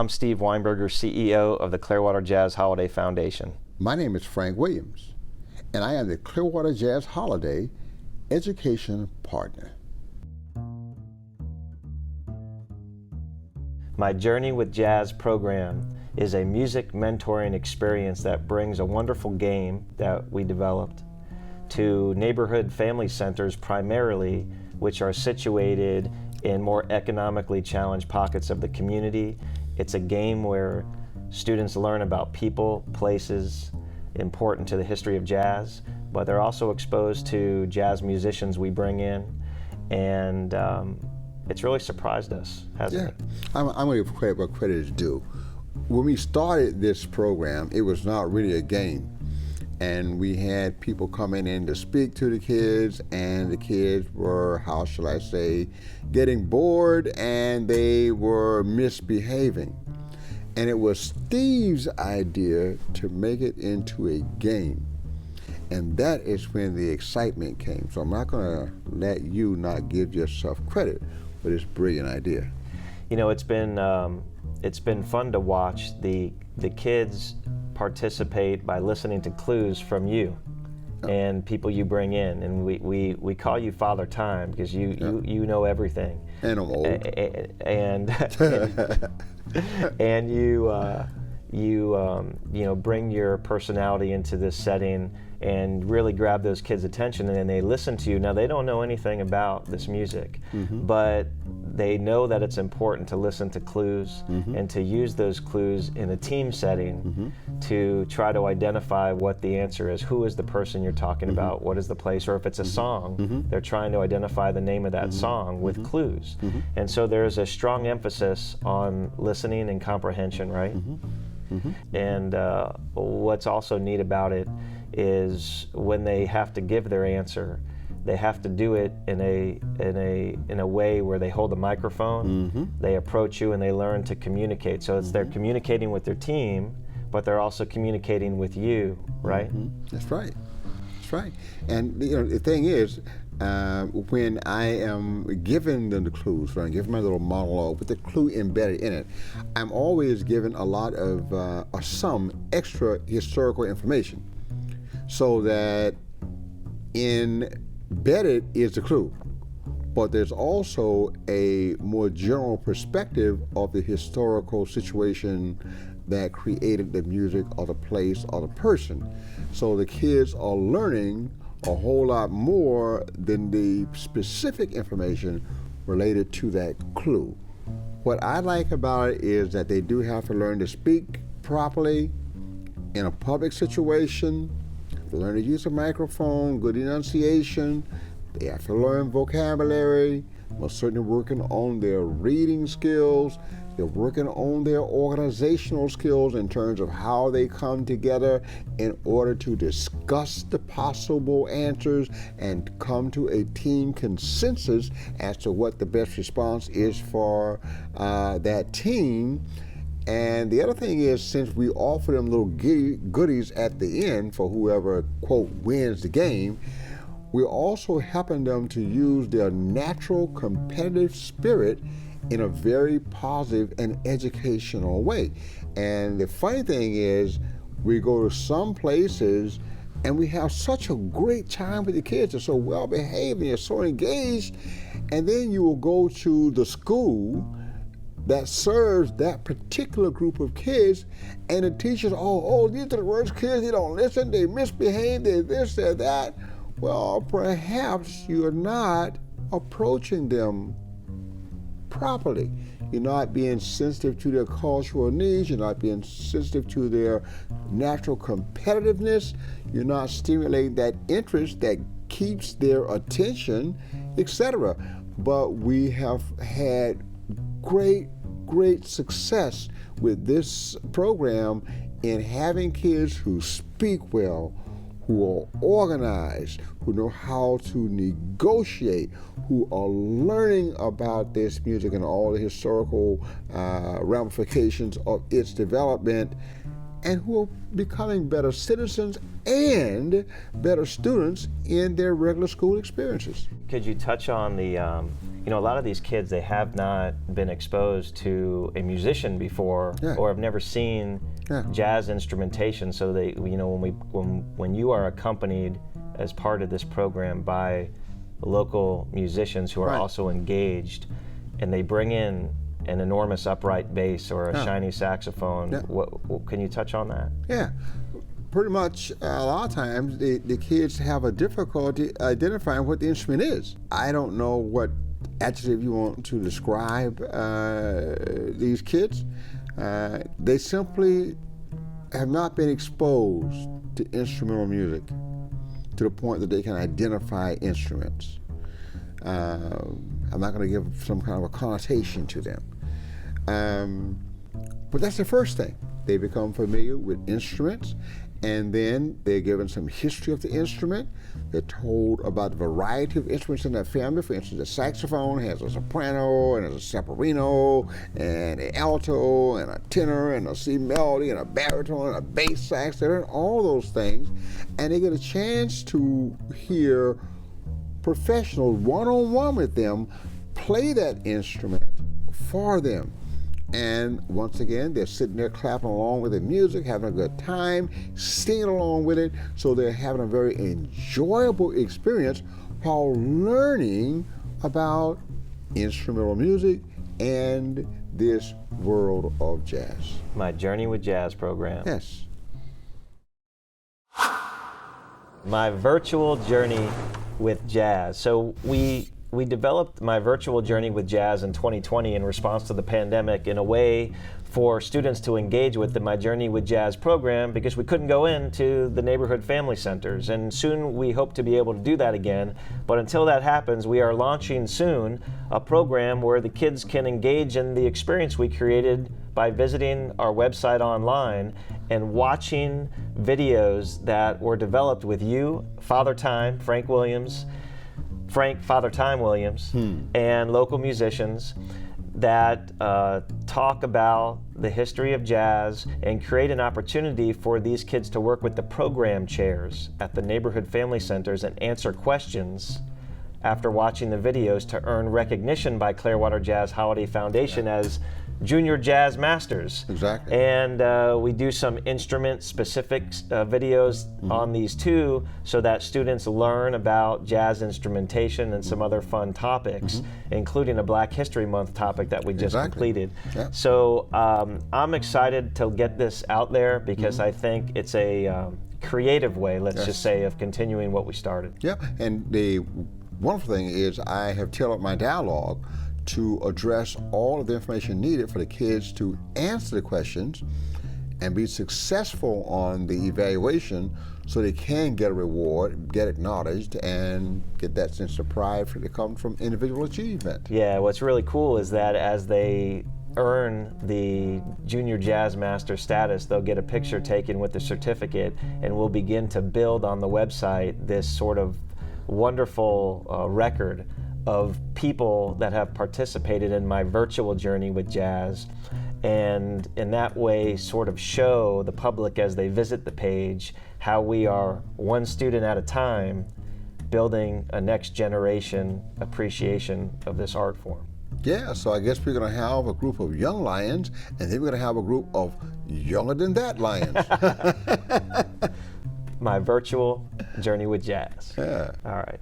I'm Steve Weinberger, CEO of the Clearwater Jazz Holiday Foundation. My name is Frank Williams, and I am the Clearwater Jazz Holiday Education Partner. My Journey with Jazz program is a music mentoring experience that brings a wonderful game that we developed to neighborhood family centers primarily, which are situated in more economically challenged pockets of the community. It's a game where students learn about people, places important to the history of jazz, but they're also exposed to jazz musicians we bring in, and it's really surprised us, hasn't it? I'm going to give credit what credit is due. When we started this program, it was not really a game. And we had people coming in to speak to the kids, and the kids were, how shall I say, getting bored, and they were misbehaving. And it was Steve's idea to make it into a game. And that is when the excitement came. So I'm not going to let you not give yourself credit for this brilliant idea. You know, it's been fun to watch the kids participate by listening to clues from you and people you bring in, and we call you Father Time because you know everything. And I'm old. And you bring your personality into this setting and really grab those kids' attention, and then they listen to you. Now, they don't know anything about this music, but they know that it's important to listen to clues and to use those clues in a team setting to try to identify what the answer is. Who is the person you're talking about? What is the place? Or if it's a song, they're trying to identify the name of that song with clues. And so there's a strong emphasis on listening and comprehension, right? And what's also neat about it is when they have to give their answer, they have to do it in a way where they hold a microphone, they approach you, and they learn to communicate. So it's they're communicating with their team, but they're also communicating with you, right? That's right. That's right. And the thing is, when I am giving them the clues, when I give my little monologue with the clue embedded in it, I'm always given a lot of or some extra historical information, so that embedded is the clue, but there's also a more general perspective of the historical situation that created the music or the place or the person. So the kids are learning a whole lot more than the specific information related to that clue. What I like about it is that they do have to learn to speak properly in a public situation. They learn to use a microphone, good enunciation. They have to learn vocabulary, most certainly working on their reading skills. They're working on their organizational skills in terms of how they come together in order to discuss the possible answers and come to a team consensus as to what the best response is for that team. And the other thing is, since we offer them little goodies at the end for whoever, quote, wins the game, we're also helping them to use their natural competitive spirit in a very positive and educational way. And the funny thing is, we go to some places and we have such a great time with the kids. They're so well behaved and they're so engaged. And then you will go to the school that serves that particular group of kids, and the teachers, these are the worst kids, they don't listen, they misbehave, they this, they're that. Well, perhaps you're not approaching them properly. You're not being sensitive to their cultural needs, you're not being sensitive to their natural competitiveness, you're not stimulating that interest that keeps their attention, etc. But we have had great success with this program in having kids who speak well, who are organized, who know how to negotiate, who are learning about this music and all the historical ramifications of its development, and who are becoming better citizens and better students in their regular school experiences. Could you touch on the you know, a lot of these kids, they have not been exposed to a musician before, or have never seen jazz instrumentation. So they, you know, when you are accompanied as part of this program by local musicians who are also engaged, and they bring in an enormous upright bass or a shiny saxophone, what can you touch on that? Yeah. Pretty much, a lot of times, the kids have a difficulty identifying what the instrument is. I don't know what adjective you want to describe these kids. They simply have not been exposed to instrumental music to the point that they can identify instruments. I'm not going to give some kind of a connotation to them. But that's the first thing. They become familiar with instruments, and then they're given some history of the instrument. They're told about the variety of instruments in that family. For instance, a saxophone has a soprano, and has a soprano, and an alto, and a tenor, and a C melody, and a baritone, and a bass sax. They learn all those things, and they get a chance to hear professionals one-on-one with them play that instrument for them. And once again, they're sitting there clapping along with the music, having a good time, singing along with it. So they're having a very enjoyable experience while learning about instrumental music and this world of jazz. My Journey with Jazz program. Yes. My virtual journey with jazz. So we developed My Virtual Journey with Jazz in 2020 in response to the pandemic in a way for students to engage with the My Journey with Jazz program, because we couldn't go into the neighborhood family centers. And soon we hope to be able to do that again. But until that happens, we are launching soon a program where the kids can engage in the experience we created by visiting our website online and watching videos that were developed with you, Father Time, Frank Father Time Williams, and local musicians that talk about the history of jazz and create an opportunity for these kids to work with the program chairs at the neighborhood family centers and answer questions after watching the videos to earn recognition by Clearwater Jazz Holiday Foundation as Junior Jazz Masters. Exactly. And we do some instrument-specific videos on these too, so that students learn about jazz instrumentation and some other fun topics, including a Black History Month topic that we just completed. Yeah. So I'm excited to get this out there because I think it's a creative way, let's just say, of continuing what we started. Yeah, and the wonderful thing is I have tailored my dialogue to address all of the information needed for the kids to answer the questions and be successful on the evaluation so they can get a reward, get acknowledged, and get that sense of pride that comes from individual achievement. Yeah, what's really cool is that as they earn the Junior Jazz Master status, they'll get a picture taken with the certificate, and we'll begin to build on the website this sort of wonderful record of people that have participated in my virtual journey with jazz, and in that way sort of show the public as they visit the page how we are one student at a time building a next generation appreciation of this art form. Yeah, so I guess we're going to have a group of young lions, and then we're going to have a group of younger than that lions. My virtual journey with jazz. Yeah. All right.